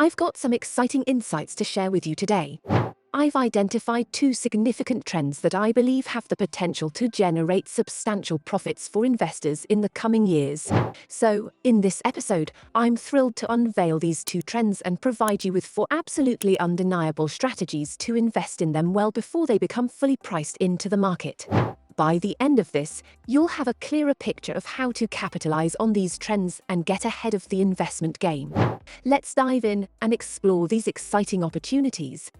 I've got some exciting insights to share with you today. I've identified two significant trends that I believe have the potential to generate substantial profits for investors in the coming years. So, in this episode, I'm thrilled to unveil these two trends and provide you with four absolutely undeniable strategies to invest in them well before they become fully priced into the market. By the end of this, you'll have a clearer picture of how to capitalize on these trends and get ahead of the investment game. Let's dive in and explore these exciting opportunities.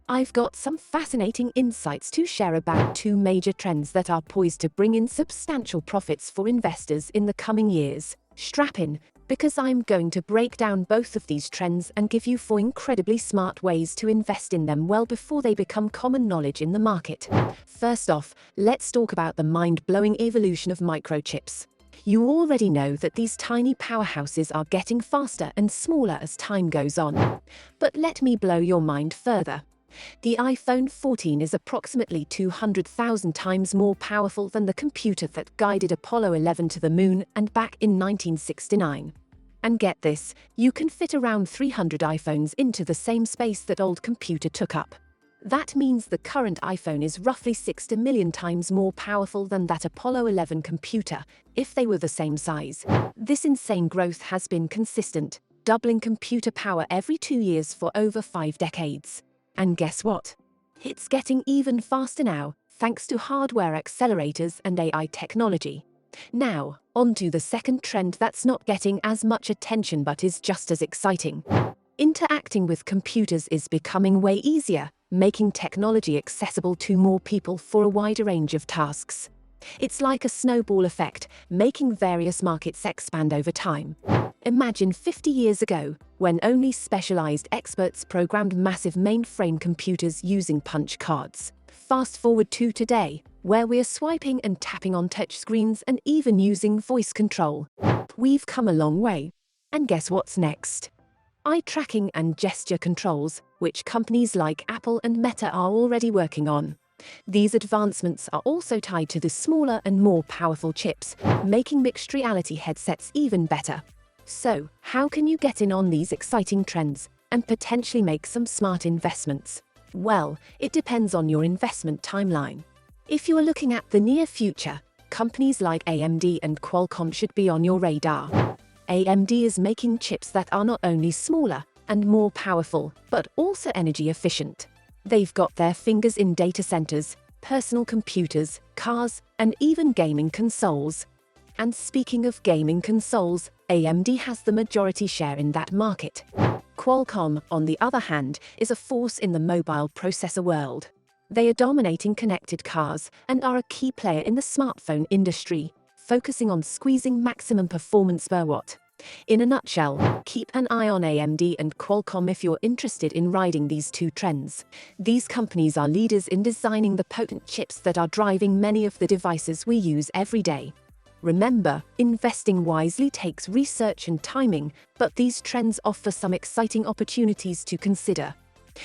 I've got some fascinating insights to share about two major trends that are poised to bring in substantial profits for investors in the coming years. Strap in, because I'm going to break down both of these trends and give you four incredibly smart ways to invest in them well before they become common knowledge in the market. First off, let's talk about the mind-blowing evolution of microchips. You already know that these tiny powerhouses are getting faster and smaller as time goes on. But let me blow your mind further. The iPhone 14 is approximately 200,000 times more powerful than the computer that guided Apollo 11 to the moon and back in 1969. And get this, you can fit around 300 iPhones into the same space that old computer took up. That means the current iPhone is roughly 60 million times more powerful than that Apollo 11 computer, if they were the same size. This insane growth has been consistent, doubling computer power every 2 years for over 5 decades. And guess what? It's getting even faster now, thanks to hardware accelerators and AI technology. Now, on to the second trend that's not getting as much attention but is just as exciting. Interacting with computers is becoming way easier, making technology accessible to more people for a wider range of tasks. It's like a snowball effect, making various markets expand over time. Imagine 50 years ago, when only specialized experts programmed massive mainframe computers using punch cards. Fast forward to today, where we're swiping and tapping on touchscreens and even using voice control. We've come a long way. And guess what's next? Eye tracking and gesture controls, which companies like Apple and Meta are already working on. These advancements are also tied to the smaller and more powerful chips, making mixed reality headsets even better. So, how can you get in on these exciting trends and potentially make some smart investments? Well, it depends on your investment timeline. If you are looking at the near future, companies like AMD and Qualcomm should be on your radar. AMD is making chips that are not only smaller and more powerful, but also energy efficient. They've got their fingers in data centers, personal computers, cars, and even gaming consoles. And speaking of gaming consoles, AMD has the majority share in that market. Qualcomm, on the other hand, is a force in the mobile processor world. They are dominating connected cars and are a key player in the smartphone industry, focusing on squeezing maximum performance per watt. In a nutshell, keep an eye on AMD and Qualcomm if you're interested in riding these two trends. These companies are leaders in designing the potent chips that are driving many of the devices we use every day. Remember, investing wisely takes research and timing, but these trends offer some exciting opportunities to consider.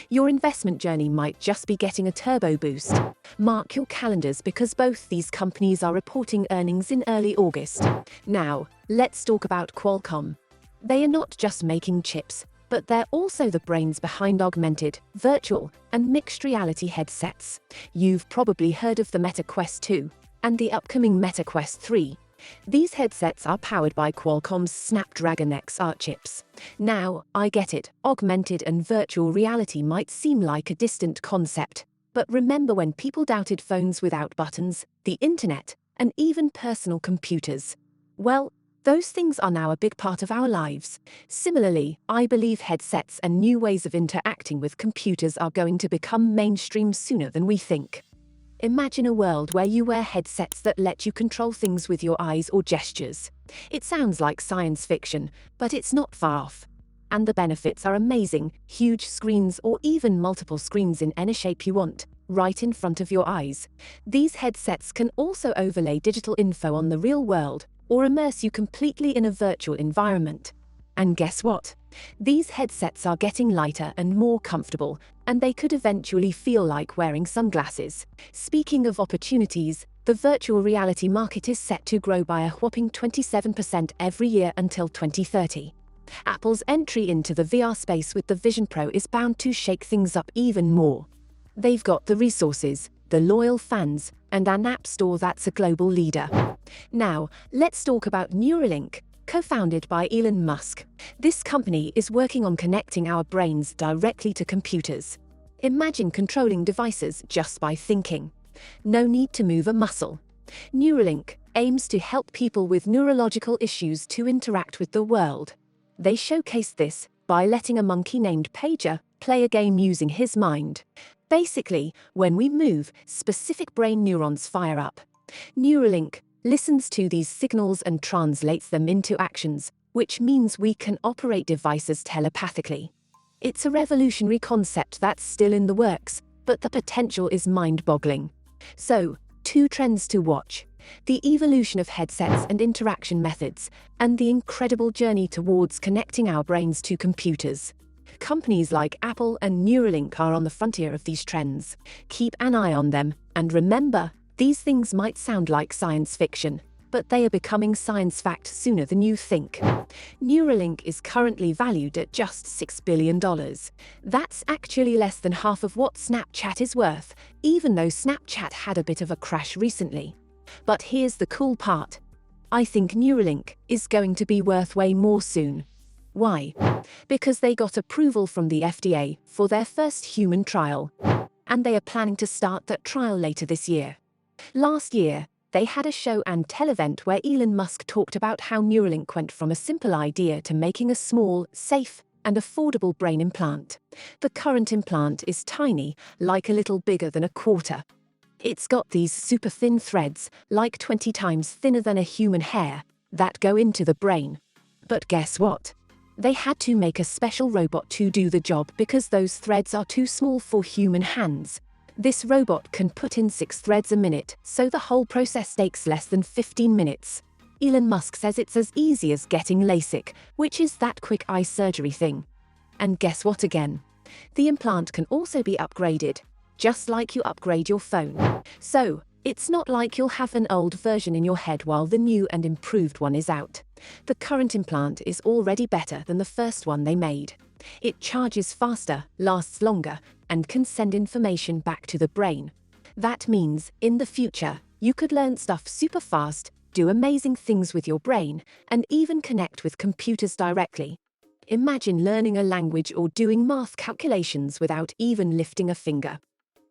Your investment journey might just be getting a turbo boost. Mark your calendars because both these companies are reporting earnings in early August. Now, let's talk about Qualcomm. They are not just making chips, but they're also the brains behind augmented, virtual, and mixed reality headsets. You've probably heard of the Meta Quest 2 and the upcoming Meta Quest 3. These headsets are powered by Qualcomm's Snapdragon XR chips. Now, I get it, augmented and virtual reality might seem like a distant concept, but remember when people doubted phones without buttons, the internet, and even personal computers? Well, those things are now a big part of our lives. Similarly, I believe headsets and new ways of interacting with computers are going to become mainstream sooner than we think. Imagine a world where you wear headsets that let you control things with your eyes or gestures. It sounds like science fiction, but it's not far off. And the benefits are amazing: huge screens or even multiple screens in any shape you want, right in front of your eyes. These headsets can also overlay digital info on the real world, or immerse you completely in a virtual environment. And guess what? These headsets are getting lighter and more comfortable, and they could eventually feel like wearing sunglasses. Speaking of opportunities, the virtual reality market is set to grow by a whopping 27% every year until 2030. Apple's entry into the VR space with the Vision Pro is bound to shake things up even more. They've got the resources, the loyal fans, and an app store that's a global leader. Now, let's talk about Neuralink, co-founded by Elon Musk. This company is working on connecting our brains directly to computers. Imagine controlling devices just by thinking. No need to move a muscle. Neuralink aims to help people with neurological issues to interact with the world. They showcased this by letting a monkey named Pager play a game using his mind. Basically, when we move, specific brain neurons fire up. Neuralink listens to these signals and translates them into actions, which means we can operate devices telepathically. It's a revolutionary concept that's still in the works, but the potential is mind-boggling. So, 2 trends to watch: the evolution of headsets and interaction methods, and the incredible journey towards connecting our brains to computers. Companies like Apple and Neuralink are on the frontier of these trends. Keep an eye on them, and remember, these things might sound like science fiction, but they are becoming science fact sooner than you think. Neuralink is currently valued at just $6 billion. That's actually less than half of what Snapchat is worth, even though Snapchat had a bit of a crash recently. But here's the cool part. I think Neuralink is going to be worth way more soon. Why? Because they got approval from the FDA for their first human trial, and they are planning to start that trial later this year. Last year, they had a show and tell event where Elon Musk talked about how Neuralink went from a simple idea to making a small, safe, and affordable brain implant. The current implant is tiny, like a little bigger than a quarter. It's got these super thin threads, like 20 times thinner than a human hair, that go into the brain. But guess what? They had to make a special robot to do the job because those threads are too small for human hands. This robot can put in 6 threads a minute, so the whole process takes less than 15 minutes. Elon Musk says it's as easy as getting LASIK, which is that quick eye surgery thing. And guess what again? The implant can also be upgraded, just like you upgrade your phone. So, it's not like you'll have an old version in your head while the new and improved one is out. The current implant is already better than the first one they made. It charges faster, lasts longer, and can send information back to the brain. That means, in the future, you could learn stuff super fast, do amazing things with your brain, and even connect with computers directly. Imagine learning a language or doing math calculations without even lifting a finger.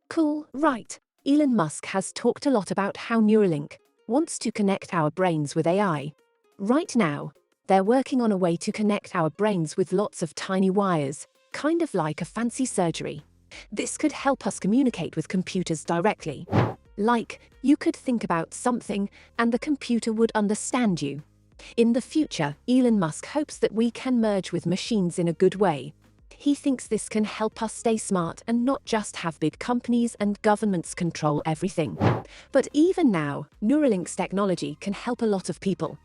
Cool, right? Elon Musk has talked a lot about how Neuralink wants to connect our brains with AI. Right now, they're working on a way to connect our brains with lots of tiny wires, kind of like a fancy surgery. This could help us communicate with computers directly. Like, you could think about something, and the computer would understand you. In the future, Elon Musk hopes that we can merge with machines in a good way. He thinks this can help us stay smart and not just have big companies and governments control everything. But even now, Neuralink's technology can help a lot of people.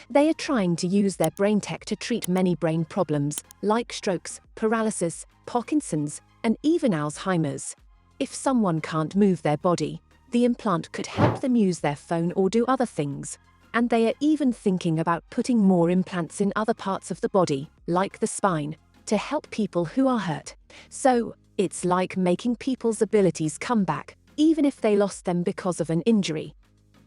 They are trying to use their brain tech to treat many brain problems, like strokes, paralysis, Parkinson's, and even Alzheimer's. If someone can't move their body, the implant could help them use their phone or do other things. And they are even thinking about putting more implants in other parts of the body, like the spine, to help people who are hurt. So, it's like making people's abilities come back, even if they lost them because of an injury.